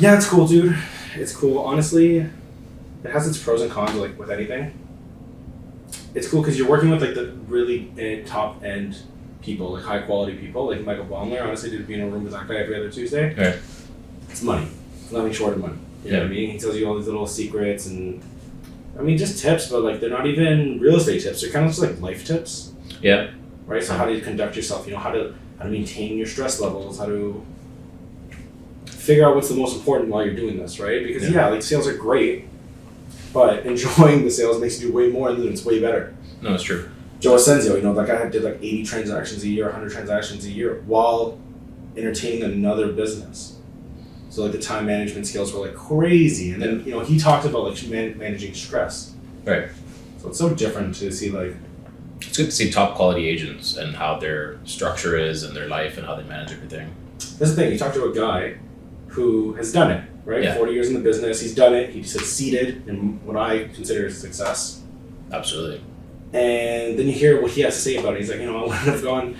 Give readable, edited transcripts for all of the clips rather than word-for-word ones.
Yeah, it's cool, dude. It's cool. Honestly, it has its pros and cons, like with anything. It's cool because you're working with like the really top end people, like high quality people, like Michael Baumler. Honestly, to be in a room with that guy every other Tuesday, Right. it's money. It's nothing short of money. You know what I mean? He tells you all these little secrets and, I mean, just tips, but like they're not even real estate tips. They're kind of just like life tips. Yeah. Right. So how do you conduct yourself? You know, how to maintain your stress levels. How to figure out what's the most important while you're doing this, right? Because like sales are great, but enjoying the sales makes you do way more and then it's way better. No, it's true. Joe Asensio, you know, that guy did like 80 transactions a year, 100 transactions a year while entertaining another business. So like the time management skills were like crazy. And then, you know, he talked about like managing stress. Right. So it's so different to see like... It's good to see top quality agents and how their structure is and their life and how they manage everything. That's the thing, you talk to a guy who has done it, right? Yeah. 40 years in the business, he's done it, he succeeded in what I consider success. Absolutely. And then you hear what he has to say about it. He's like, you know, I wouldn't have gone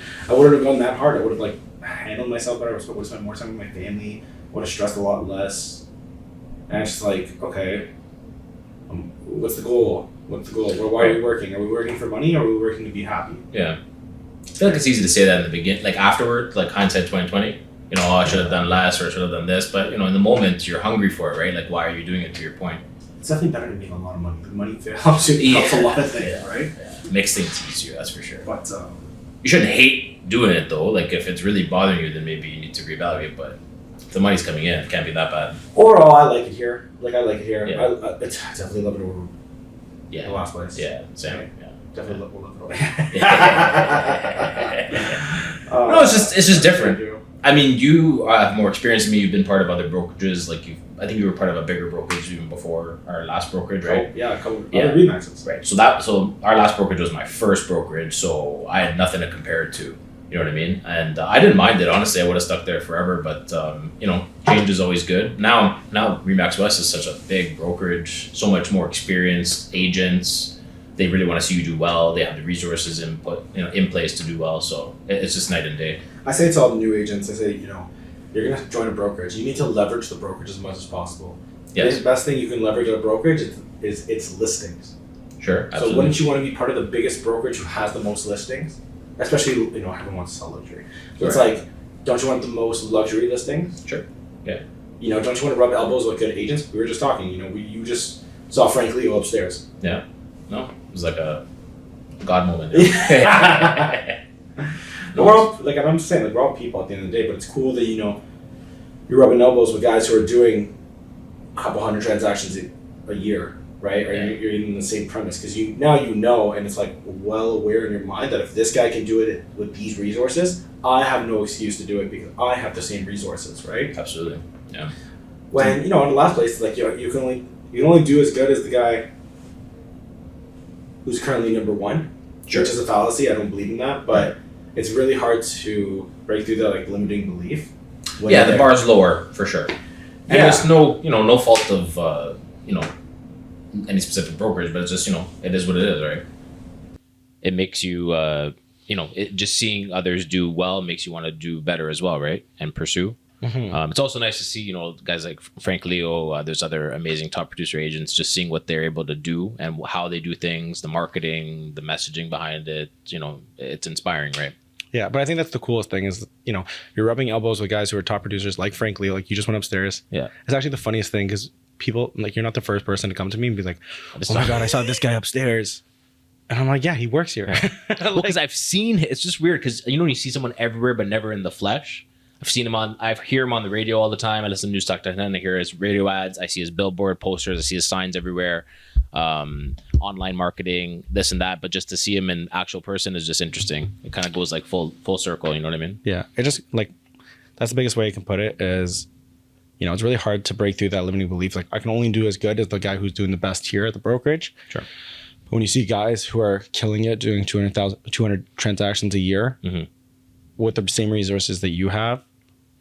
that hard. I would have like handled myself better. I would have spent more time with my family. I would have stressed a lot less. And it's just like, okay, what's the goal? What's the goal? Why are we working? Are we working for money or are we working to be happy? Yeah. I feel like it's easy to say that in the beginning, like afterward, like hindsight 2020. You know, I should have done less or I should have done this. But, you know, in the moment, you're hungry for it, right? Like, why are you doing it, to your point? It's definitely better than making a lot of money. The money helps you helps a lot of things, right? Yeah. Makes things easier, that's for sure. But you shouldn't hate doing it though. Like if it's really bothering you, then maybe you need to reevaluate. But if the money's coming in, it can't be that bad. Overall, I like it here. Yeah. I definitely love it over the last place. Yeah, same. Right? Yeah. Definitely love it over. No, it's just different. I mean, you have more experience than me. You've been part of other brokerages. Like I think you were part of a bigger brokerage even before our last brokerage, right? A couple other REMAXes. Right. So our last brokerage was my first brokerage, so I had nothing to compare it to. You know what I mean? And I didn't mind it, honestly. I would have stuck there forever, but you know, change is always good. Now REMAX West is such a big brokerage, so much more experienced agents. They really want to see you do well. They have the resources in place to do well. So it's just night and day. I say to all the new agents, I say, you know, you're going to join a brokerage. You need to leverage the brokerage as much as possible. Yes. The best thing you can leverage at a brokerage is its listings. Sure, absolutely. So wouldn't you want to be part of the biggest brokerage who has the most listings? Especially, you know, everyone wants to sell luxury. So it's like, don't you want the most luxury listings? Sure, yeah. You know, don't you want to rub elbows with good agents? We were just talking, you know, you just saw Frank Leo upstairs. Yeah. No, it was like a God moment. We're all, like I'm just saying, like we're all people at the end of the day, but it's cool that, you know, you're rubbing elbows with guys who are doing a couple hundred transactions a year, right? Or you're in the same premise because you know, and it's like well aware in your mind that if this guy can do it with these resources, I have no excuse to do it because I have the same resources, right? Absolutely, yeah. When, you know, in the last place, like you can only do as good as the guy who's currently number one, which is a fallacy. I don't believe in that, but it's really hard to break through that like limiting belief. Yeah, the bar's lower for sure. And there's no fault of any specific brokerage, but it's just, you know, it is what it is, right? It makes you just seeing others do well makes you want to do better as well, right? And pursue. Mm-hmm. It's also nice to see, you know, guys like Frank Leo, there's other amazing top producer agents, just seeing what they're able to do and how they do things, the marketing, the messaging behind it, you know, it's inspiring, right? Yeah, but I think that's the coolest thing is, you know, you're rubbing elbows with guys who are top producers like Frank Leo, like you just went upstairs. Yeah. It's actually the funniest thing because people, like, you're not the first person to come to me and be like, oh my God, I saw this guy upstairs. And I'm like, yeah, he works here. Well, because I've seen, it's just weird because, you know, you see someone everywhere but never in the flesh. I hear him on the radio all the time. I listen to News Talk 10. I hear his radio ads. I see his billboard posters. I see his signs everywhere. Online marketing, this and that. But just to see him in actual person is just interesting. It kind of goes like full circle. You know what I mean? Yeah. It just like, that's the biggest way you can put it is, you know, it's really hard to break through that limiting belief. Like I can only do as good as the guy who's doing the best here at the brokerage. Sure. But when you see guys who are killing it, doing 200 transactions a year with the same resources that you have,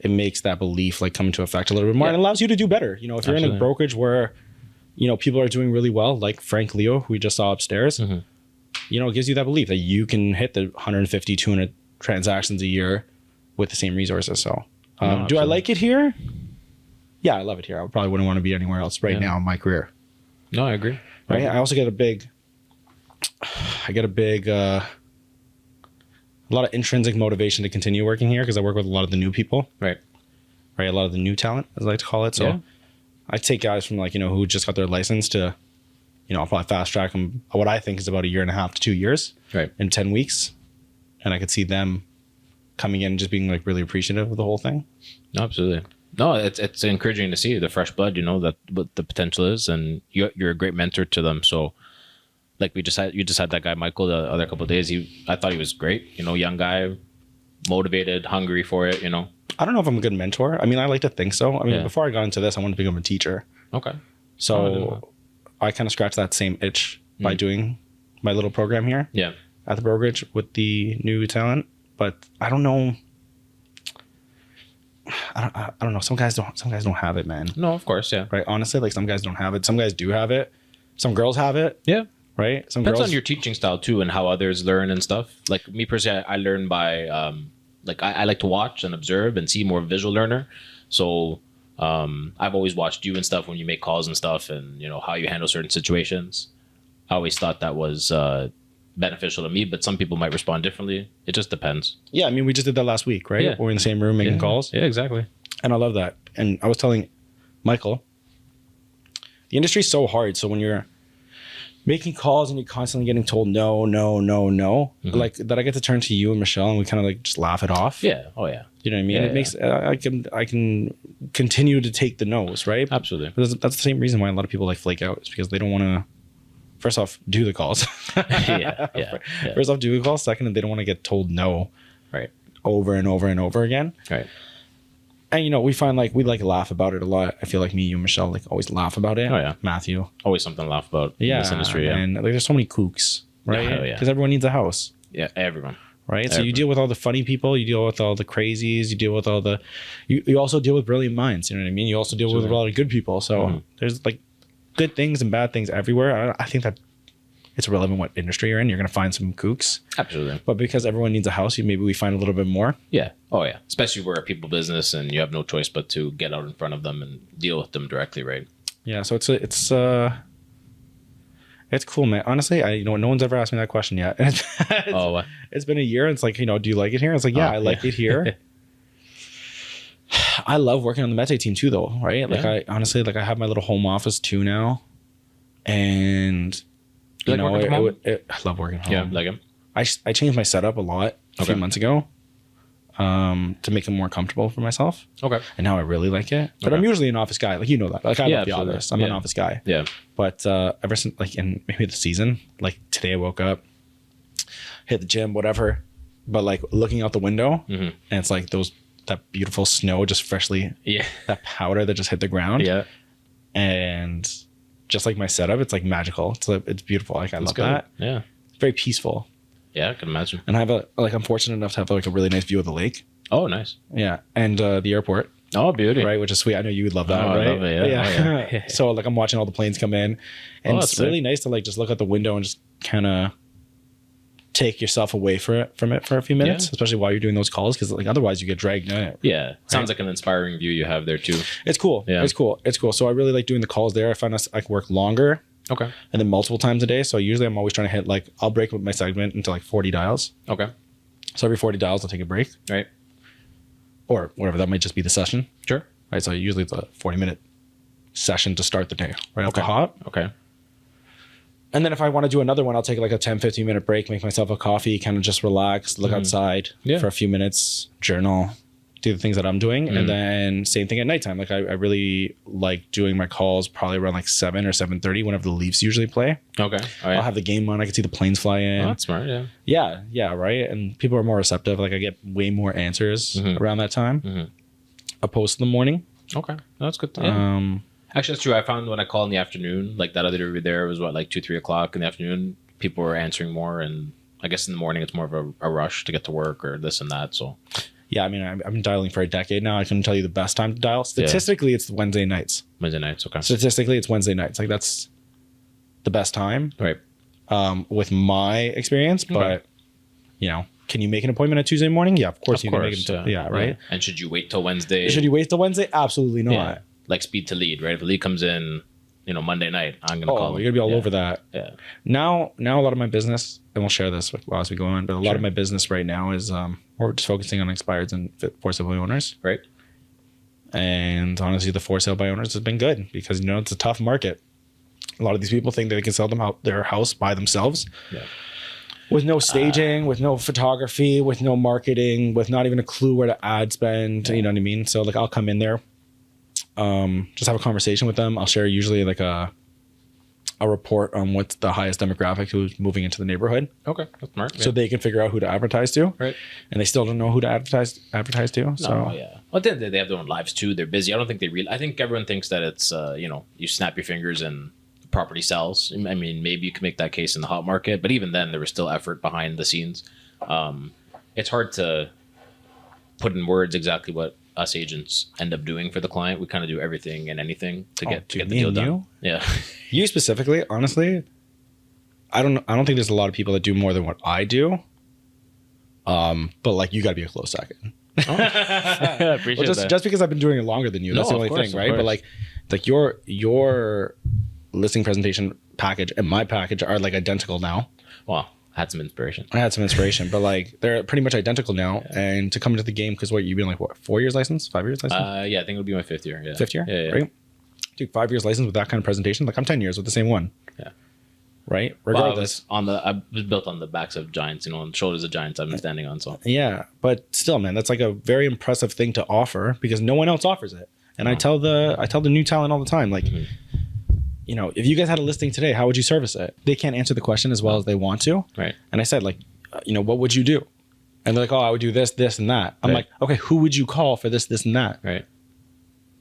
it makes that belief like come into effect a little bit more and allows you to do better. You know, if you're in a brokerage where, you know, people are doing really well, like Frank Leo, who we just saw upstairs, you know, it gives you that belief that you can hit the 150, 200 transactions a year with the same resources. So do I like it here? yeah, I love it here. I probably wouldn't want to be anywhere else right now in my career. No, I agree. Right. I also get a lot of intrinsic motivation to continue working here because I work with a lot of the new people. Right. Right. A lot of the new talent, as I like to call it. So I take guys from like, who just got their license to, I'll probably fast track them what I think is about 1.5 to 2 years. Right. In 10 weeks. And I could see them coming in and just being like really appreciative of the whole thing. No, absolutely. No, it's encouraging to see the fresh blood, that what the potential is, and you're a great mentor to them. So like you just had that guy, Michael, the other couple of days. I thought he was great, young guy, motivated, hungry for it, I don't know if I'm a good mentor. I mean, I like to think so. I mean, before I got into this, I wanted to become a teacher. Okay. So I kind of scratched that same itch by doing my little program here. Yeah. At the brokerage with the new talent. But I don't know. I don't know. Some guys don't have it, man. No, of course, yeah. Right. Honestly, like some guys don't have it. Some guys do have it. Some girls have it. Yeah. Right. Some Depends girls on your teaching style too, and how others learn and stuff. Like me personally, I learn by I like to watch and observe and see, more visual learner. So I've always watched you and stuff when you make calls and stuff, and how you handle certain situations. I always thought that was beneficial to me, but some people might respond differently. It just depends. Yeah, I mean, we just did that last week, right? Yeah. We're in the same room making calls. Yeah, exactly. And I love that. And I was telling Michael, the industry's so hard. So when you're making calls and you're constantly getting told no, like that, I get to turn to you and Michelle and we kind of like just laugh it off. Yeah. Oh yeah. You know what I mean? Yeah, It makes I can continue to take the no's, right? Absolutely. But that's the same reason why a lot of people like flake out. It's because they don't want to. First off, do the calls. yeah. First off, do the calls. Second, they don't want to get told no. Right. Over and over and over again. Right. And we find like we like laugh about it a lot. I feel like me, you, and Michelle like always laugh about it. Oh yeah. Matthew. Always something to laugh about in this industry. Yeah. And like, there's so many kooks, right? Oh, yeah. Because everyone needs a house. Yeah. Everyone. Right. So you deal with all the funny people, you deal with all the crazies, you deal with all the you also deal with brilliant minds, you know what I mean? You also deal with a lot of good people. So there's like good things and bad things everywhere. I think that it's relevant what industry you're in. You're going to find some kooks. Absolutely. But because everyone needs a house, maybe we find a little bit more. Yeah. Oh, yeah. Especially we're a people business and you have no choice but to get out in front of them and deal with them directly, right? Yeah. So it's cool, man. Honestly, no one's ever asked me that question yet. It's been a year. And it's like, do you like it here? It's like, I like it here. I love working on the Mete team too, though. Right. Like I honestly, like I have my little home office too now. And I love working home. Yeah, like him. I changed my setup a lot a few months ago to make it more comfortable for myself. Okay. And now I really like it. But I'm usually an office guy. Like, that. Like, I love the office. I'm an office guy. Yeah. But ever since, like, in maybe the season, like today I woke up, hit the gym, whatever. But, like, looking out the window, and it's like that beautiful snow just freshly, that powder that just hit the ground. Yeah. And just like my setup, it's like magical. It's beautiful. Like I love that. Yeah. It's very peaceful. Yeah, I can imagine. And I have I'm fortunate enough to have like a really nice view of the lake. Oh, nice. Yeah. And the airport. Oh, beauty. Right, which is sweet. I know you would love that, right? I love it, yeah. Yeah. So like I'm watching all the planes come in. And it's really nice to like just look out the window and just kind of take yourself away from it for a few minutes, especially while you're doing those calls, because like otherwise you get dragged in it. Yeah. Right? Sounds like an inspiring view you have there too. It's cool. Yeah. It's cool. So I really like doing the calls there. I find I can work longer. Okay. And then multiple times a day. So usually I'm always trying to hit like, I'll break my segment into like 40 dials. Okay. So every 40 dials, I'll take a break. Right. Or whatever. That might just be the session. Sure. Right. So usually it's a 40-minute session to start the day right off the hop. Okay. And then if I want to do another one, I'll take like a 10, 15 minute break, make myself a coffee, kind of just relax, look outside for a few minutes, journal, do the things that I'm doing. And then same thing at nighttime. Like I really like doing my calls probably around like 7 or 7:30 whenever the Leafs usually play. Okay. I'll have the game on. I can see the planes fly in. Oh, that's smart. Yeah. Yeah. Yeah. Right. And people are more receptive. Like I get way more answers around that time opposed to the morning. Okay. That's good. Yeah. Actually, that's true. I found when I call in the afternoon, like that other day there was like 2, 3 o'clock in the afternoon, people were answering more. And I guess in the morning, it's more of a rush to get to work or this and that. So yeah, I mean, I've been dialing for a decade now. I couldn't tell you the best time to dial. Statistically, it's Wednesday nights. Wednesday nights, okay. Statistically, it's Wednesday nights. Like that's the best time. Right. With my experience, but can you make an appointment at Tuesday morning? Yeah, of course you can make it. Yeah, right. And should you wait till Wednesday? Should you wait till Wednesday? Absolutely not. like speed to lead, right? If a lead comes in, Monday night, I'm gonna call them. You're gonna be all over that. Yeah. Now a lot of my business, and we'll share this as we go on, but a lot of my business right now is we're just focusing on expireds and for sale by owners. Right. And honestly, the for sale by owners has been good because it's a tough market. A lot of these people think that they can sell their house by themselves. Yeah. With no staging, with no photography, with no marketing, with not even a clue where to ad spend, you know what I mean? So like I'll come in there, just have a conversation with them. I'll share usually like a report on what's the highest demographic who's moving into the neighborhood. Okay, that's smart. So they can figure out who to advertise to. Right. And they still don't know who to advertise to. So well, at the end of the day, they have their own lives too. They're busy. I don't think I think everyone thinks that it's you snap your fingers and property sells. I mean, maybe you can make that case in the hot market, but even then there was still effort behind the scenes. It's hard to put in words exactly what us agents end up doing for the client. We kind of do everything and anything to get the deal done. Yeah. You specifically, honestly, I don't think there's a lot of people that do more than what I do. But like you got to be a close second. I appreciate that. Just because I've been doing it longer than you. That's the only thing, right? But like your listing presentation package and my package are like identical now. Well, I had some inspiration, but like they're pretty much identical now. Yeah. And to come into the game, because you've been like 4 years licensed, 5 years licensed? Yeah, I think it'll be my 5th year. Yeah. 5th year? Yeah. Right? Dude, 5 years licensed with that kind of presentation. Like I'm 10 years with the same one. Yeah. Right? Regardless. Well, I was built on the backs of giants, on the shoulders of giants I've been standing on. So yeah, but still, man, that's like a very impressive thing to offer because no one else offers it. And I tell the new talent all the time, like, if you guys had a listing today, how would you service it? They can't answer the question as well as they want to. Right. And I said, like, what would you do? And they're like, oh, I would do this, this, and that. I'm like, okay, who would you call for this, this, and that? Right.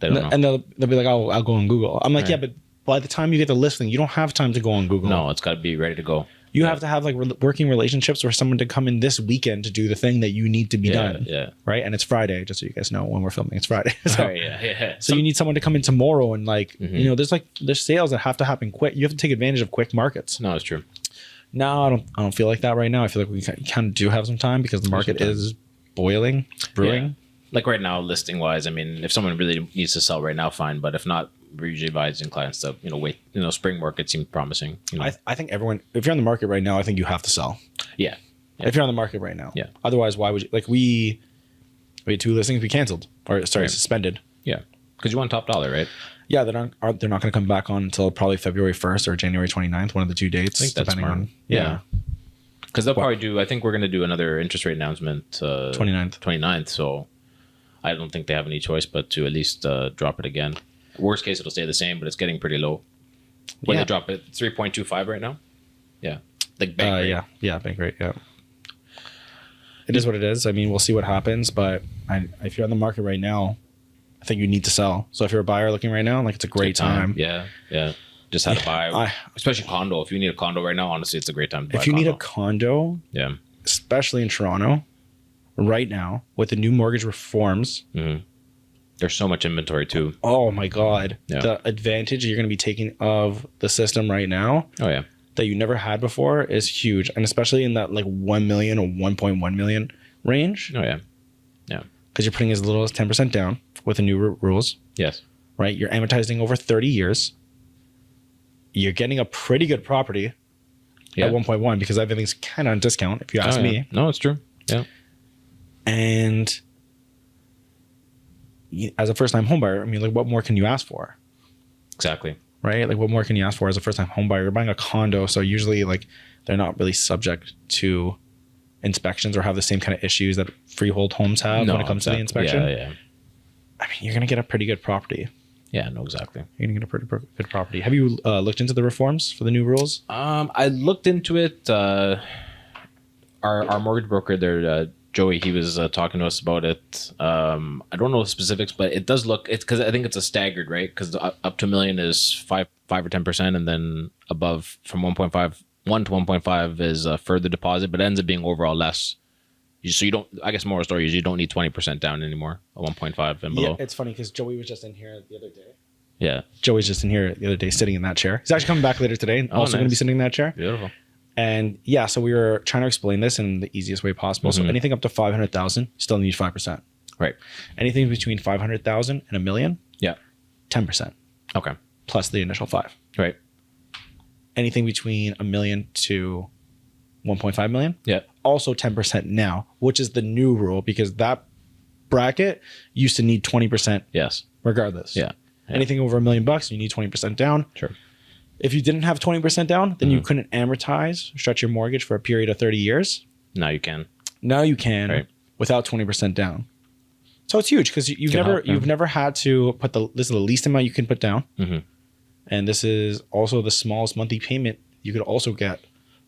They don't know. And they'll be like, oh, I'll go on Google. I'm like, yeah, but by the time you get the listing, you don't have time to go on Google. No, it's got to be ready to go. You have to have like working relationships for someone to come in this weekend to do the thing that you need to be done. Yeah. Right. And it's Friday, just so you guys know when we're filming, it's Friday. So, yeah. So you need someone to come in tomorrow and like, there's sales that have to happen quick. You have to take advantage of quick markets. No, it's true. No, I don't feel like that right now. I feel like we kind of do have some time because the market is boiling, brewing. Yeah. Like right now, listing wise, I mean, if someone really needs to sell right now, fine. But if not, we're usually advising clients to, wait. Spring market seems promising. I think everyone, if you're on the market right now, I think you have to sell. Yeah. If you're on the market right now. Yeah. Otherwise, why would you? Like we had 2 listings we canceled suspended. Yeah. Because you want top dollar, right? Yeah, they're not going to come back on until probably February 1st or January 29th, one of the 2 dates. I think that's depending smart. on. Yeah. Because they'll probably do, I think we're going to do another interest rate announcement 29th. So I don't think they have any choice but to at least drop it again. Worst case, it'll stay the same, but it's getting pretty low. When they drop it, 3.25 right now. Yeah. Like bank rate. Yeah, bank rate, yeah. It is what it is. I mean, we'll see what happens, but if you're on the market right now, I think you need to sell. So if you're a buyer looking right now, like it's a great time. Yeah. Just how to buy, especially condo. If you need a condo right now, honestly, it's a great time to buy. If you need a condo, especially in Toronto, right now with the new mortgage reforms, there's so much inventory too. Oh my God, the advantage you're going to be taking of the system right now. Oh yeah, that you never had before is huge, and especially in that like 1 million or 1.1 million range. Oh yeah. Because you're putting as little as 10% down with the new rules. Yes. Right. You're amortizing over 30 years. You're getting a pretty good property at 1.1 because everything's kind of on discount, if you ask me. No, it's true. Yeah. And as a first-time homebuyer, I mean, like, what more can you ask for? Exactly. Right? Like, what more can you ask for as a first-time homebuyer? You're buying a condo, so usually, like, they're not really subject to inspections or have the same kind of issues that freehold homes have when it comes to the inspection. Yeah. I mean, you're going to get a pretty good property. Yeah, no, exactly. You're going to get a pretty good property. Have you looked into the reforms for the new rules? I looked into it. Our mortgage broker there, Joey, he was talking to us about it. I don't know the specifics, but it does look, it's because I think it's a staggered, right? Because up to $1 million is 5 or 10%, and then above from 1.1 to 1.5 is a further deposit, but it ends up being overall less. So you don't, I guess moral story is you don't need 20% down anymore, a 1.5 and below. Yeah, it's funny because Joey was just in here the other day. Yeah. Joey's just in here the other day sitting in that chair. He's actually coming back later today and also going to be sitting in that chair. Beautiful. And yeah, so we were trying to explain this in the easiest way possible. So anything up to 500,000, you still need 5%. Right. Anything between 500,000 and $1 million, 10% Okay. plus the initial 5. Right. Anything between $1 million to 1.5 million, Yeah. also 10% now, which is the new rule because that bracket used to need 20% Yes. regardless. Yeah. Anything over $1 million, you need 20% down. Sure. If you didn't have 20% down, then you couldn't amortize, stretch your mortgage for a period of 30 years. Now you can. Now you can Right. without 20% down. So it's huge because you've never had to put this is the least amount you can put down. Mm-hmm. And this is also the smallest monthly payment you could also get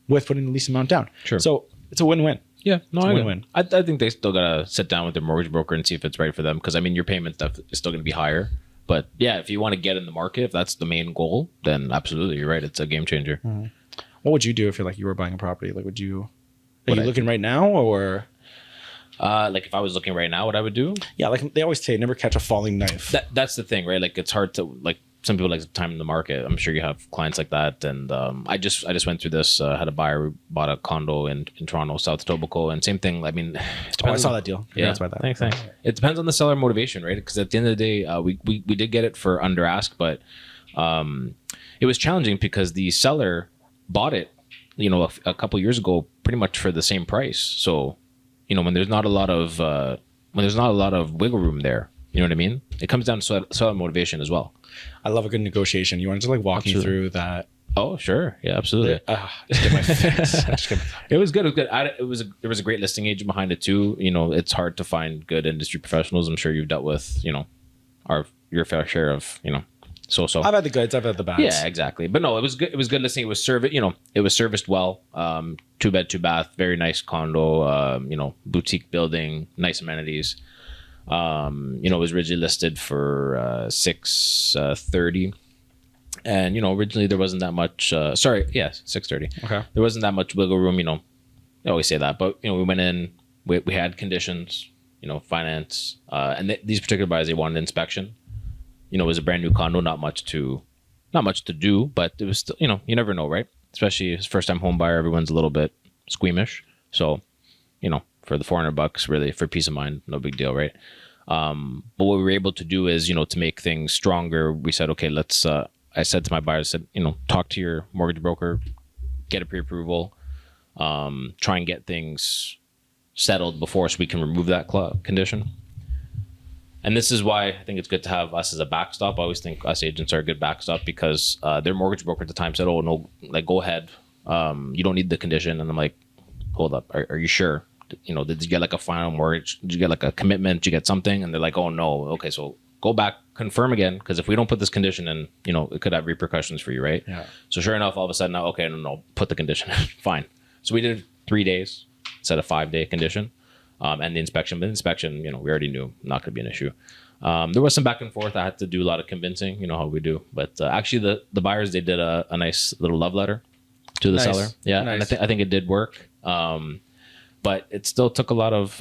with putting the least amount down. Sure. So it's a win-win. Yeah, no, It's a I win-win. I think they still gotta sit down with their mortgage broker and see if it's right for them. Because I mean, your payment stuff is still gonna be higher. But yeah, if you want to get in the market, if that's the main goal, then absolutely, you're right. It's a game changer. What would you do if you were buying a property? Like, are you What I looking right now or? Like if I was looking right now, what I would do? Yeah, like they always say, never catch a falling knife. That's the thing, right? Like it's hard to like. Some people like to time in the market. I'm sure you have clients like that. And I just went through this. Had a buyer who bought a condo in Toronto, South Etobicoke, and same thing. I mean, I saw that deal. Yeah, Congrats about that. Thanks. It depends on the seller motivation, right? Because at the end of the day, we did get it for under ask, but it was challenging because the seller bought it, a couple years ago, pretty much for the same price. So, when there's not a lot of wiggle room there, you know what I mean? It comes down to seller motivation as well. I love a good negotiation. You want to just walk me through that? Oh, sure. Yeah, absolutely. Just get my fix. It was good. It was good. There was a great listing agent behind it too. It's hard to find good industry professionals. I'm sure you've dealt with, your fair share of, so. I've had the goods. I've had the bads. Yeah, exactly. But no, it was good. It was good listing. It was it was serviced well. 2-bed, 2-bath, very nice condo. Boutique building, nice amenities. It was originally listed for $630, and originally there wasn't that much. $630. Okay. There wasn't that much wiggle room. I always say that, but we went in. We had conditions. Finance, and these particular buyers, they wanted inspection. It was a brand new condo, not much to do, but it was still, you never know, right? Especially as first time home buyer, everyone's a little bit squeamish. So, for the $400, really, for peace of mind, no big deal, right? But what we were able to do is, to make things stronger, we said, okay, let's, I said to my buyers, talk to your mortgage broker, get a pre-approval, try and get things settled before so we can remove that condition. And this is why I think it's good to have us as a backstop. I always think us agents are a good backstop because their mortgage broker at the time said, oh, no, like, go ahead. You don't need the condition. And I'm like, hold up. Are you sure? Did you get like a final mortgage? Did you get like a commitment? Did you get something? And they're like, oh, no. Okay, so go back, confirm again. Because if we don't put this condition in, it could have repercussions for you, right? Yeah. So sure enough, all of a sudden, now, okay, no, put the condition in. Fine. So we did 3 days instead of 5-day condition. And the inspection. But the inspection, we already knew not going to be an issue. There was some back and forth. I had to do a lot of convincing, how we do. But actually, the buyers, they did a nice little love letter to the seller. Yeah, nice. And I think it did work. But it still took a lot of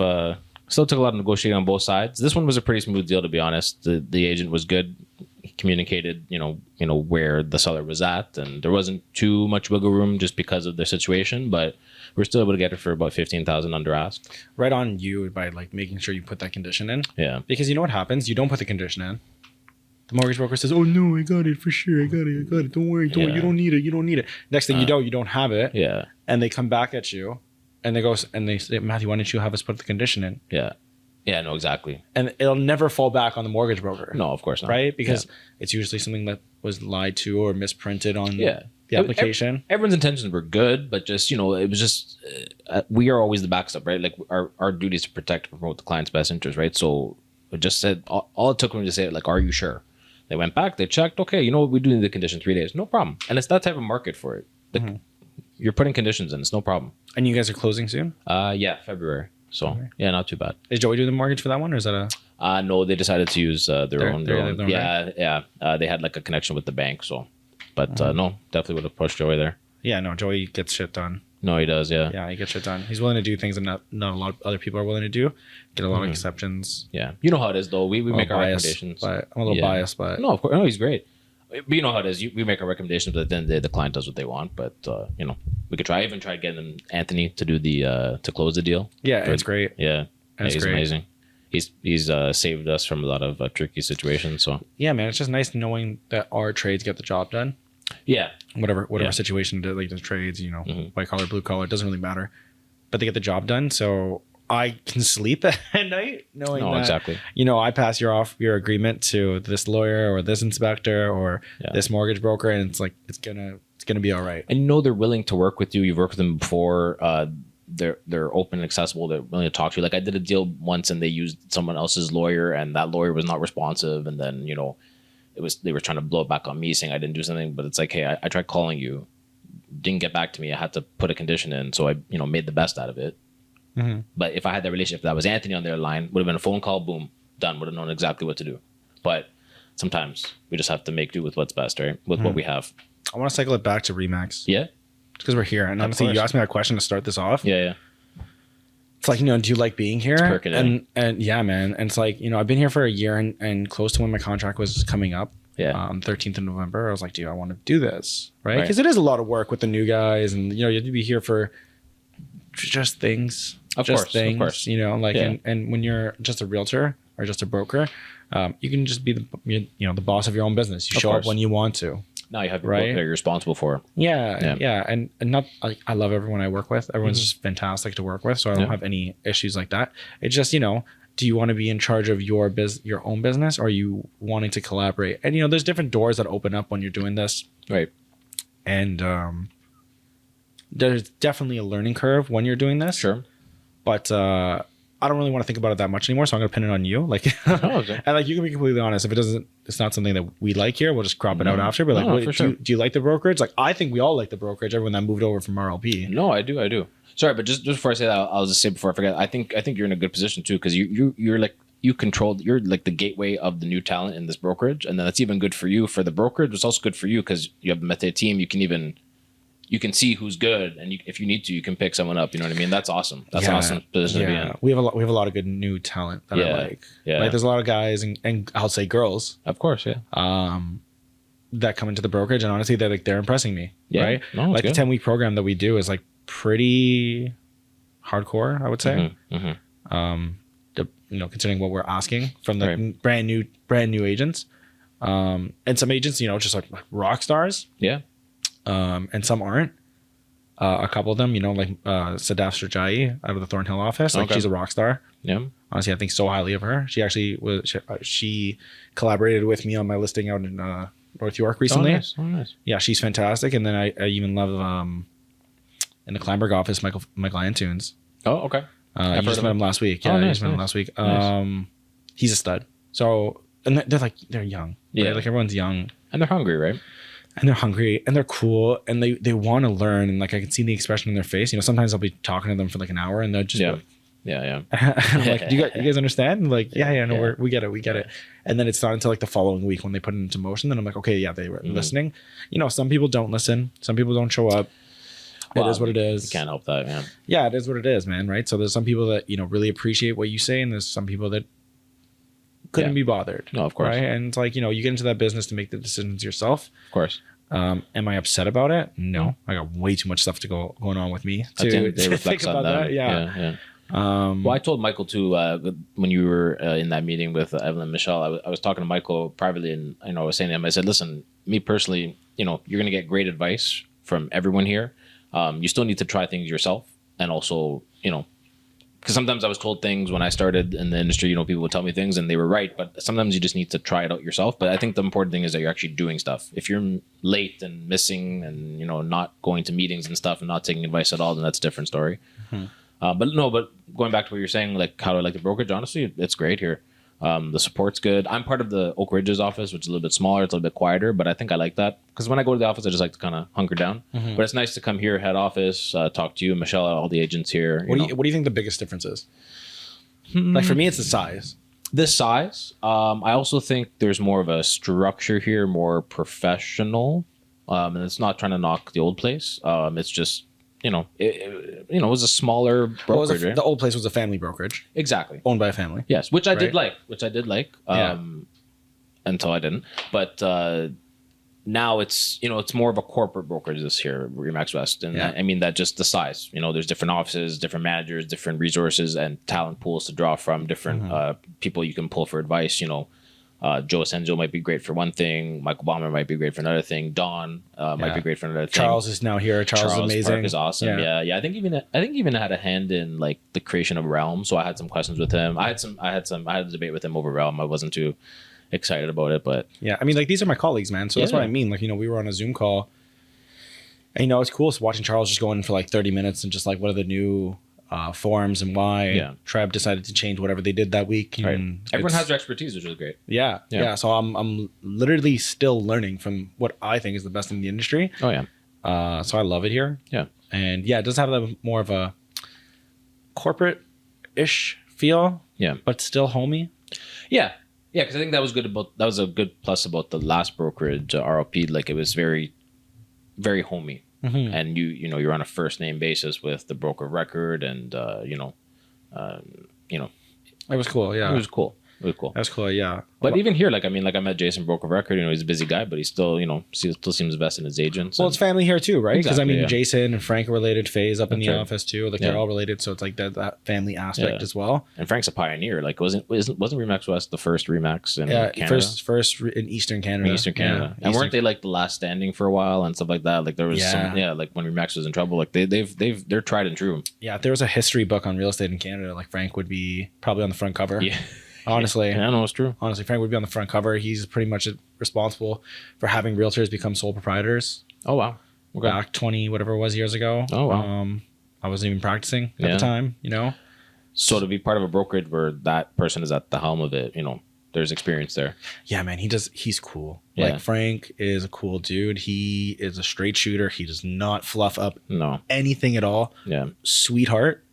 negotiating on both sides. This one was a pretty smooth deal, to be honest. The agent was good. He communicated, where the seller was at, and there wasn't too much wiggle room just because of their situation. But we're still able to get it for about $15,000 under ask. Right on you by like making sure you put that condition in. Yeah. Because you know what happens? You don't put the condition in. The mortgage broker says, "Oh no, I got it for sure. I got it. Don't worry. You don't need it. Next thing you don't have it. Yeah. And they come back at you, and they say, Matthew, why didn't you have us put the condition in? Yeah. Yeah. No, exactly. And it'll never fall back on the mortgage broker. No, of course not. Right? Because it's usually something that was lied to or misprinted on the application. Everyone's intentions were good, but just, it was just, we are always the backstop, right? Like our duty is to protect and promote the client's best interest, right? So it just said, all it took them to say, like, are you sure? They went back, they checked, okay, we do need the condition 3 days. No problem. And it's that type of market for it. You're putting conditions in, it's no problem. And you guys are closing soon? Yeah, February. So, yeah, not too bad. Is Joey doing the mortgage for that one, or is that a... no, they decided to use their own. Yeah. Yeah. They had like a connection with the bank, so... But no, definitely would have pushed Joey there. Yeah, no, Joey gets shit done. No, he does, yeah. Yeah, he gets shit done. He's willing to do things that not a lot of other people are willing to do. Get a lot of exceptions. Yeah. You know how it is, though. We make our recommendations. But I'm a little biased, but... No, of course. No, he's great. But you know how it is. We make our recommendations, but at the end of the day, the client does what they want. But, we could try getting Anthony to do to close the deal. Yeah, it's great. Yeah. It's he's great. amazing. he's saved us from a lot of tricky situations. So Yeah, man, it's just nice knowing that our trades get the job done. yeah, Whatever Yeah. situation, like the trades, white collar, blue collar, it doesn't really matter, but they get the job done. So I can sleep at night knowing no, that exactly. I pass your agreement to this lawyer or this inspector or Yeah. this mortgage broker, and it's like it's gonna be all right. And they're willing to work with you. You've worked with them before. They're open and accessible. They're willing to talk to you. Like I did a deal once, and they used someone else's lawyer, and that lawyer was not responsive. And then they were trying to blow it back on me, saying I didn't do something. But it's like, hey, I tried calling you, didn't get back to me. I had to put a condition in, so I made the best out of it. Mhm. But if I had that relationship, that was Anthony on their line, would have been a phone call, boom, done. Would have known exactly what to do. But sometimes we just have to make do with what's best, right? With what we have. I want to cycle it back to REMAX Yeah, because we're here, and Of honestly, course. you asked me that question to start this off. yeah. It's like, do you like being here? perking in. And yeah, man. And it's like, I've been here for a year and close to when my contract was coming up. Yeah. 13th of November, I was like, dude, I want to do this. Right. Right. Because it is a lot of work with the new guys, and, you have to be here for just things. Of just course, things, of course. like, Yeah. and when you're just a realtor or just a broker, you can just be the boss of your own business. You Of show course. up when you want to. Now you have your Right. book that you're responsible for. Yeah. And not, I love everyone I work with. Everyone's just fantastic to work with. So I don't Yeah. have any issues like that. It's just, do you want to be in charge of your own business, or are you wanting to collaborate? And, there's different doors that open up when you're doing this. Right. And there's definitely a learning curve when you're doing this. Sure. But I don't really want to think about it that much anymore. So I'm going to pin it on you. Like, Oh, okay. and like, you can be completely honest. If it's not something that we like here, we'll just crop it out after. But like, No, what, for do, sure. you, do you like the brokerage? Like, I think we all like the brokerage. Everyone that moved over from RLP. No, I do. Sorry, but just before I say that, I'll just say before I forget. I think you're in a good position too, because you're like you're like the gateway of the new talent in this brokerage, and then that's even good for you for the brokerage. It's also good for you because you have a Mete team. You can see who's good, and if you need to, you can pick someone up. You know what I mean? That's awesome. That's an awesome position to be in. We have a lot of good new talent that I Yeah. like. Yeah. Like, there's a lot of guys and I'll say girls Of course, yeah. that come into the brokerage, and honestly, they're impressing me. Yeah. Right. No, it's Like the good. 10-week program that we do is like pretty hardcore, I would say. Mhm. Considering what we're asking from the Right. brand new agents, and some agents, just like rock stars, Yeah. and some aren't. A couple of them, like Sadaf Sirjai out of the Thornhill office, like Okay. she's a rock star. Yeah. Honestly, I think so highly of her. She actually she collaborated with me on my listing out in North York recently. Oh, nice. Yeah, she's fantastic. And then I even love in the Kleinberg office, Michael Antunes. Oh, okay. You I've just heard met of him last week. Oh, Yeah, you nice, just met him nice. last week. Nice. He's a stud. So, and they're young. Yeah. Right? Like, everyone's young. And they're hungry, right? And they're hungry and they're cool and they want to learn, and like I can see the expression in their face. Sometimes I'll be talking to them for like an hour and they'll just Yeah. be Yeah. like, I'm like, you guys understand? Like, yeah, no, Yeah. we get it. And then it's not until like the following week when they put it into motion. Then I'm like, okay, yeah, they were listening. Some people don't listen. Some people don't show up. It Well, is what it is. You can't help that, man. Yeah, it is what it is, man. Right. So there's some people that, really appreciate what you say, and there's some people that couldn't Yeah. be bothered. No, of course. Right. And it's like, you get into that business to make the decisions yourself. Of course. Am I upset about it? No. I got way too much stuff going on with me I think to they think reflect on about them. that. Yeah. Well, I told Michael too when you were in that meeting with Evelyn and Michelle. I was talking to Michael privately, and I was saying to him, I said, "Listen, me personally, you're going to get great advice from everyone here. You still need to try things yourself, and also, because sometimes I was told things when I started in the industry. People would tell me things, and they were right, but sometimes you just need to try it out yourself. But I think the important thing is that you're actually doing stuff. If you're late and missing, and not going to meetings and stuff, and not taking advice at all, then that's a different story." But going back to what you're saying, like how I like the brokerage, honestly, it's great here. The support's good. I'm part of the Oak Ridge's office, which is a little bit smaller. It's a little bit quieter, but I think I like that because when I go to the office, I just like to kind of hunker down. But it's nice to come here, head office, talk to you, Michelle, all the agents here. What do you think the biggest difference is? Like, for me, it's the size. This size, I also think there's more of a structure here, more professional. And it's not trying to knock the old place. It's just, it was a smaller brokerage. Right? The old place was a family brokerage Exactly. owned by a family. Yes, which I did Right. like. Yeah. Until I didn't. But now it's it's more of a corporate brokerage this here, REMAX West, and Yeah. I mean that just the size. There's different offices, different managers, different resources, and talent pools to draw from. Different people you can pull for advice. Joe Senzo might be great for one thing. Michael Baumer might be great for another thing. Don might be great for another thing. Charles is now here. Charles is amazing. Park is awesome. Yeah. I think even had a hand in like the creation of Realm. So I had some questions with him. I had a debate with him over Realm. I wasn't too excited about it, but yeah, I mean, like, these are my colleagues, man. So that's what I mean. Like, we were on a Zoom call, and it's cool watching Charles just go in for like 30 minutes and just like, what are the new forms and why Trev decided to change whatever they did that week. Right. And everyone has their expertise, which is great. Yeah. So I'm literally still learning from what I think is the best in the industry. Oh yeah. So I love it here. Yeah. And yeah, it does have more of a corporate-ish feel. Yeah. But still homey. Yeah. Yeah, because I think that was a good plus about the last brokerage, RLP. Like, it was very, very homey, and you're on a first name basis with the broker of record, and it was cool. Yeah, it was cool. It was cool. That's cool. Yeah. But even here, I met Jason, broker of record. He's a busy guy, but he still, still seems invested in his agents. Well, it's family here too, right? Because Exactly, Jason and Frank are related. Faye's up in the right. office too. Like, they're all related, so it's like that family aspect as well. And Frank's a pioneer. Like, wasn't REMAX West the first REMAX in Canada? First in Eastern Canada. And weren't they like the last standing for a while and stuff like that? Like, there was like when REMAX was in trouble, like they're tried and true. Yeah, if there was a history book on real estate in Canada, like, Frank would be probably on the front cover. Yeah. Honestly. Yeah, I know it's true. Honestly, Frank would be on the front cover. He's pretty much responsible for having realtors become sole proprietors. Oh, wow. Okay. Back 20, whatever it was, years ago. Oh, wow. I wasn't even practicing at the time, So to be part of a brokerage where that person is at the helm of it, there's experience there. Yeah, man, he's cool. Yeah. Like, Frank is a cool dude. He is a straight shooter. He does not fluff up anything at all. Yeah. Sweetheart.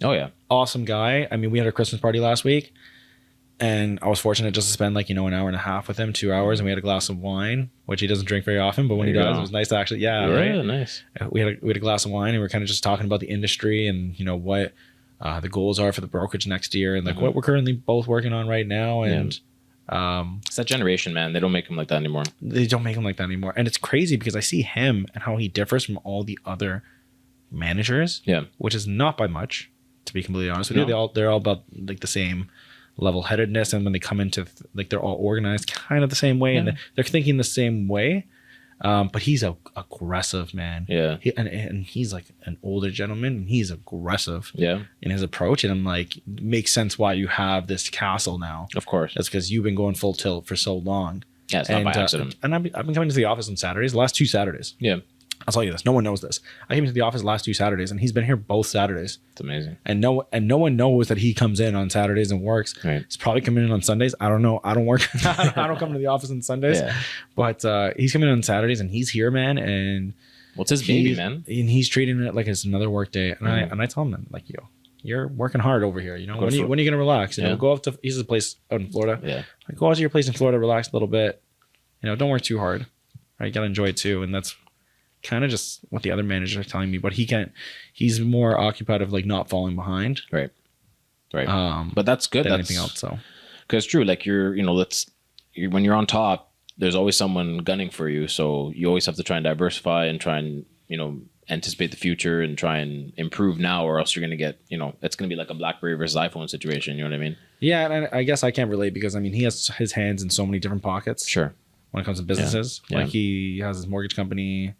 Oh, yeah. Awesome guy. I mean, we had our Christmas party last week, and I was fortunate just to spend an hour and a half with him, 2 hours, and we had a glass of wine, which he doesn't drink very often, but when he does, it was nice to actually, right? Nice. We had a glass of wine, and we were kind of just talking about the industry and, what the goals are for the brokerage next year, and what we're currently both working on right now. And it's that generation, man. They don't make them like that anymore. They don't make them like that anymore. And it's crazy because I see him and how he differs from all the other managers, which is not by much, to be completely honest with you. They're all about like the same level-headedness, and when they come into they're all organized kind of the same way, and they're thinking the same way, but he's aggressive, man. And he's like an older gentleman, and he's aggressive in his approach, and I'm like, it makes sense why you have this castle now. Of course, that's because you've been going full tilt for so long. It's not by accident. And I've been coming to the office on Saturdays, the last 2 Saturdays. I'll tell you this. No one knows this. I came into the office the last 2 Saturdays, and he's been here both Saturdays. It's amazing. And no one knows that he comes in on Saturdays and works. Right. He's probably coming in on Sundays. I don't know. I don't work. I don't come to the office on Sundays. But he's coming in on Saturdays, and he's here, man. And what's his baby, man? And he's treating it like it's another work day. And I tell him, like, you're working hard over here. When are you gonna relax? Go up to he's a place out in Florida. Like, go out to your place in Florida, relax a little bit. Don't work too hard. Right? You gotta enjoy it too. And that's kind of just what the other managers are telling me, but he's more occupied of like not falling behind. Right. But that's good. Than anything else. So, because true, like when you're on top, there's always someone gunning for you. So you always have to try and diversify and try and, anticipate the future and try and improve now, or else you're going to get, it's going to be like a BlackBerry versus iPhone situation. You know what I mean? Yeah. And I guess I can't relate because he has his hands in so many different pockets. Sure. When it comes to businesses, like he has his mortgage company,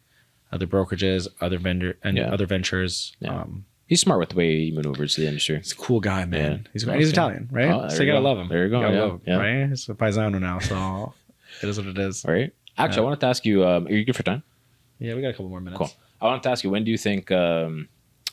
other brokerages, other other ventures. He's smart with the way he maneuvers the industry. He's a cool guy, man. He's Italian, right? So you gotta love him. There you go. Love him, right? He's a paisano now, so it is what it is. All right. Actually, I wanted to ask you, are you good for time? Yeah, we got a couple more minutes. Cool. I wanted to ask you, when do you think,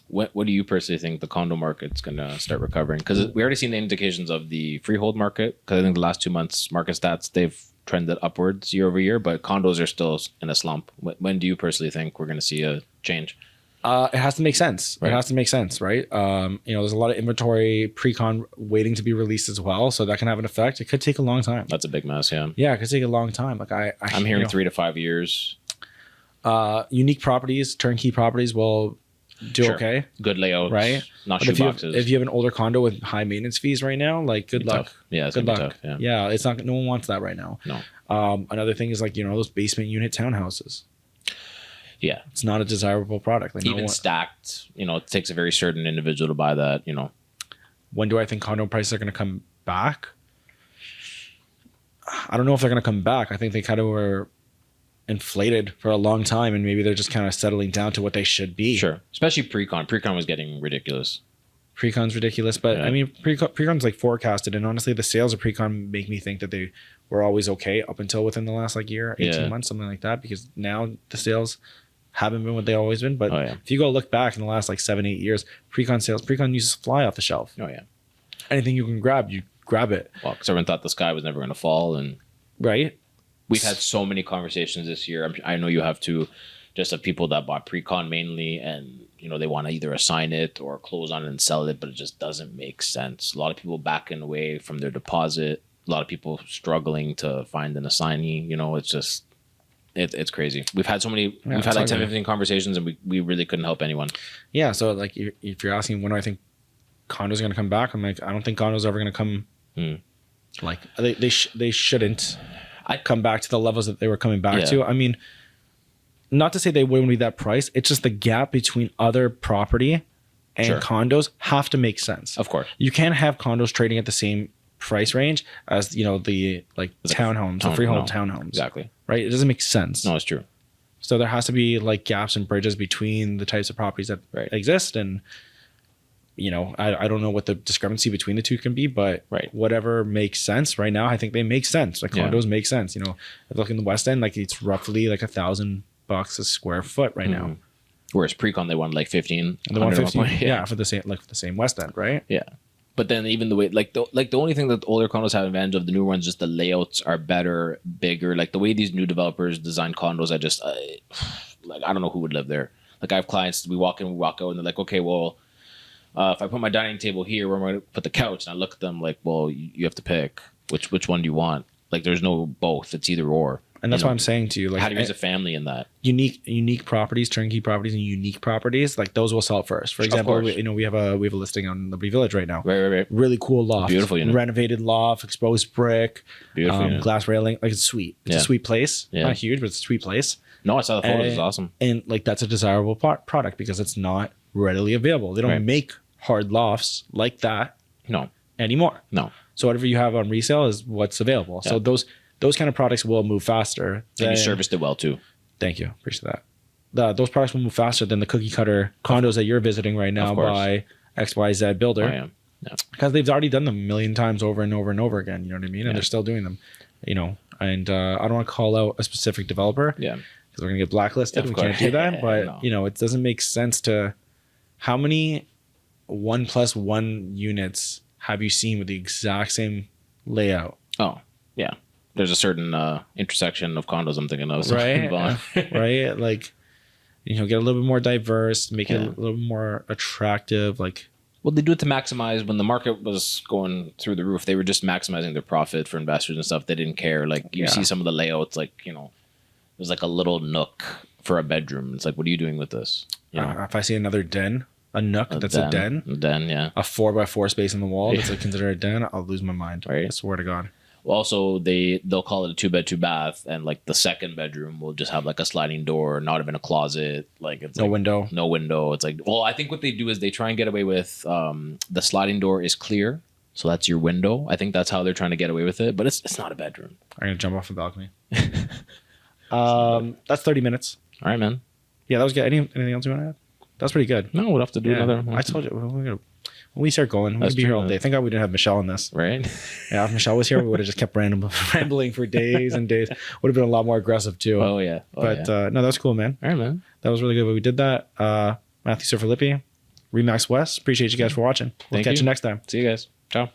what do you personally think the condo market's going to start recovering? Because we already seen the indications of the freehold market, because I think the last 2 months market stats, they've trended upwards year over year, but condos are still in a slump. When do you personally think we're going to see a change? It has to make sense. Right? It has to make sense, right? There's a lot of inventory pre-con waiting to be released as well, so that can have an effect. It could take a long time. That's a big mess, yeah. Yeah, it could take a long time. Like I'm hearing 3 to 5 years. Unique properties, turnkey properties will do okay. Good layouts, right? Not shoe boxes. If you have an older condo with high maintenance fees right now, like good luck. Tough. Yeah, it's good luck. Tough. Yeah, it's not. No one wants that right now. No. Another thing is like, those basement unit townhouses. Yeah. It's not a desirable product. Like Even stacked, it takes a very certain individual to buy that, When do I think condo prices are going to come back? I don't know if they're going to come back. I think they kind of were inflated for a long time, and maybe they're just kind of settling down to what they should be. Sure. Especially pre-con. Pre-con was getting ridiculous. Pre-con's ridiculous, but Yeah. I mean, pre-con's like forecasted, and honestly, the sales of pre-con make me think that they were always okay up until within the last like year, 18 months, something like that, because now the sales haven't been what they always been. But if you go look back in the last like 7-8 years, pre-con used to fly off the shelf. Oh, yeah. Anything you can grab, you grab it. Well, because everyone thought the sky was never going to fall. And right. We've had so many conversations this year. I know you have too, just of people that bought pre-con mainly, and they want to either assign it or close on it and sell it, but it just doesn't make sense. A lot of people backing away from their deposit. A lot of people struggling to find an assignee. It's just, it's crazy. We've had so many, we've had like 10, 15 conversations, and we really couldn't help anyone. Yeah. So like, if you're asking when do I think condos are going to come back, I'm like, I don't think condos are ever going to come. Like they shouldn't come back to the levels that they were coming back to. I mean, not to say they wouldn't be that price. It's just the gap between other property and condos have to make sense. Of course. You can't have condos trading at the same price range as, the townhomes, the freehold townhomes. Exactly. Right? It doesn't make sense. No, it's true. So there has to be like gaps and bridges between the types of properties that exist. And, I don't know what the discrepancy between the two can be, but whatever makes sense right now, I think they make sense. Like condos make sense. If you look in the West End, like it's roughly like $1,000 a square foot right now. Whereas pre-con they wanted like 15. And they want 15, for the same West End, right? Yeah. But then even the way the only thing that the older condos have advantage of the new ones, just the layouts are better, bigger. Like the way these new developers design condos, I don't know who would live there. Like I have clients, we walk in, we walk out, and they're like, okay, well, if I put my dining table here, where am I going to put the couch? And I look at them like, well, you have to pick which one do you want. Like there's no both. It's either or. And that's why I'm saying to you, like, how do you raise a family in that? Unique properties, turnkey properties, and unique properties, like those will sell first. For example, we have a listing on Liberty Village right now. Right. Really cool loft, beautiful unit, renovated loft, exposed brick, beautiful unit. Glass railing. Like it's sweet. It's a sweet place. Not huge, but it's a sweet place. No, I saw the photos. It's awesome. And like that's a desirable product because it's not readily available. They don't make hard lofts like that. No. Anymore. No. So whatever you have on resale is what's available. So those kind of products will move faster. And you serviced it well too. Thank you. Appreciate that. Those products will move faster than the cookie cutter condos that you're visiting right now by XYZ builder. I am. Yeah. Because they've already done them a million times over and over and over again. You know what I mean? And they're still doing them. And I don't want to call out a specific developer. Yeah. Because we're going to get blacklisted. We can't do that. But, it doesn't make sense to... How many 1+1 units have you seen with the exact same layout? Oh, yeah. There's a certain intersection of condos I'm thinking of. So right. Right. Like, get a little bit more diverse, make it a little more attractive. Like, well, they do it to maximize when the market was going through the roof. They were just maximizing their profit for investors and stuff. They didn't care. Like you see some of the layouts, like, there's like a little nook for a bedroom. It's like, what are you doing with this? If I see another den, a nook that's a den. A den, yeah. A 4x4 space in the wall that's like considered a den, I'll lose my mind. Right. I swear to God. Also, they'll call it a 2-bed, 2-bath, and like the second bedroom will just have like a sliding door, not even a closet. Like it's no window. No window. It's like, well, I think what they do is they try and get away with the sliding door is clear, so that's your window. I think that's how they're trying to get away with it, but it's not a bedroom. I'm gonna jump off the balcony. That's 30 minutes. All right, man. Yeah, that was good. Anything else you want to add? That's pretty good. No, we'll have to do another. I told you when we start going, we'll be here all day. Thank God we didn't have Michelle on this. Right? Yeah, if Michelle was here, we would have just kept rambling for days and days. Would have been a lot more aggressive too. Oh yeah. No, that's cool, man. All right, man. That was really good. But we did that. Matthew Surfilippi, REMAX West. Appreciate you guys for watching. We'll catch you next time. See you guys. Ciao.